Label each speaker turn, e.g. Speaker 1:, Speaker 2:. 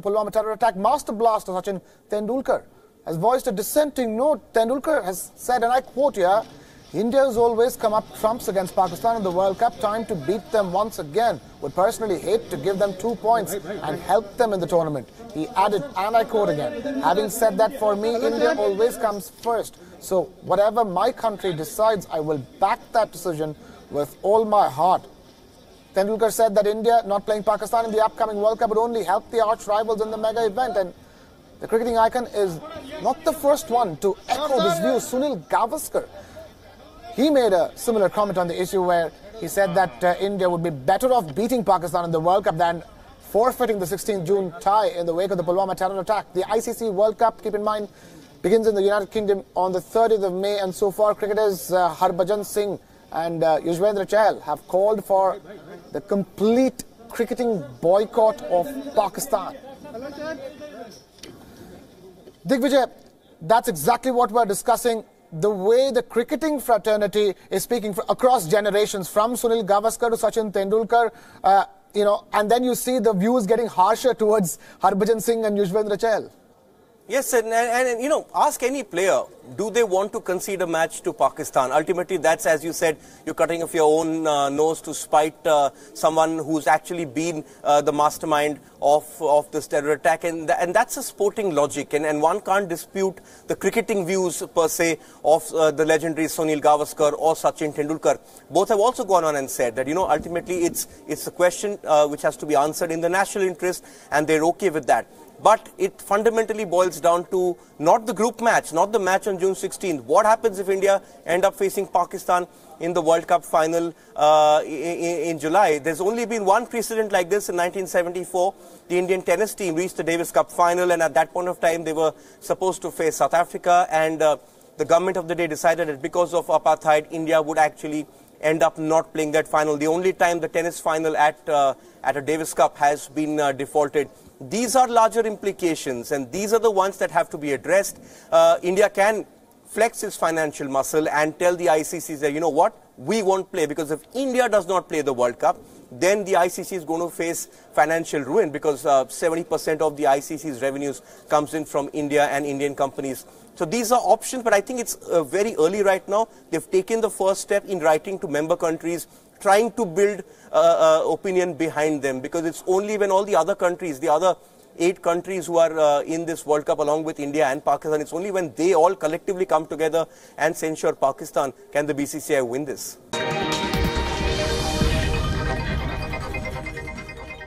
Speaker 1: Pulwama terror attack master blaster Sachin Tendulkar has voiced a dissenting note. Tendulkar has said, and I quote here, India has always come up trumps against Pakistan in the World Cup. Time to beat them once again. Would personally hate to give them 2 points and help them in the tournament. He added, and I quote again, having said that, for me, India always comes first. So whatever my country decides, I will back that decision with all my heart. Tendulkar said that India not playing Pakistan in the upcoming World Cup would only help the arch rivals in the mega event. And the cricketing icon is not the first one to echo this view. Sunil Gavaskar, he made a similar comment on the issue where he said that India would be better off beating Pakistan in the World Cup than forfeiting the 16th June tie in the wake of the Pulwama terror attack. The ICC World Cup, keep in mind, begins in the United Kingdom on the 30th of May, and so far cricketers Harbhajan Singh and Yuzvendra Chahal have called for the complete cricketing boycott of Pakistan. Digvijay, that's exactly what we're discussing. The way the cricketing fraternity is speaking across generations, from Sunil Gavaskar to Sachin Tendulkar, and then you see the views getting harsher towards Harbhajan Singh and Yuzvendra Chahal.
Speaker 2: Yes, and ask any player, do they want to concede a match to Pakistan? Ultimately, that's, as you said, you're cutting off your own nose to spite someone who's actually been the mastermind of this terror attack. And that's a sporting logic. And one can't dispute the cricketing views, per se, of the legendary Sunil Gavaskar or Sachin Tendulkar. Both have also gone on and said that, ultimately it's a question which has to be answered in the national interest, and they're okay with that. But it fundamentally boils down to not the group match, not the match on June 16th. What happens if India end up facing Pakistan in the World Cup final in July? There's only been one precedent like this in 1974. The Indian tennis team reached the Davis Cup final, and at that point of time they were supposed to face South Africa, and the government of the day decided that because of apartheid, India would actually end up not playing that final. The only time the tennis final at a Davis Cup has been defaulted. These are larger implications, and these are the ones that have to be addressed. India can flex its financial muscle and tell the ICC that, you know what, we won't play, because if India does not play the World Cup, then the ICC is going to face financial ruin, because 70% of the ICC's revenues comes in from India and Indian companies. So these are options, but I think it's very early right now. They've taken the first step in writing to member countries, trying to build opinion behind them, because it's only when all the other countries, the other 8 countries who are in this World Cup along with India and Pakistan, it's only when they all collectively come together and censure Pakistan can the BCCI win this.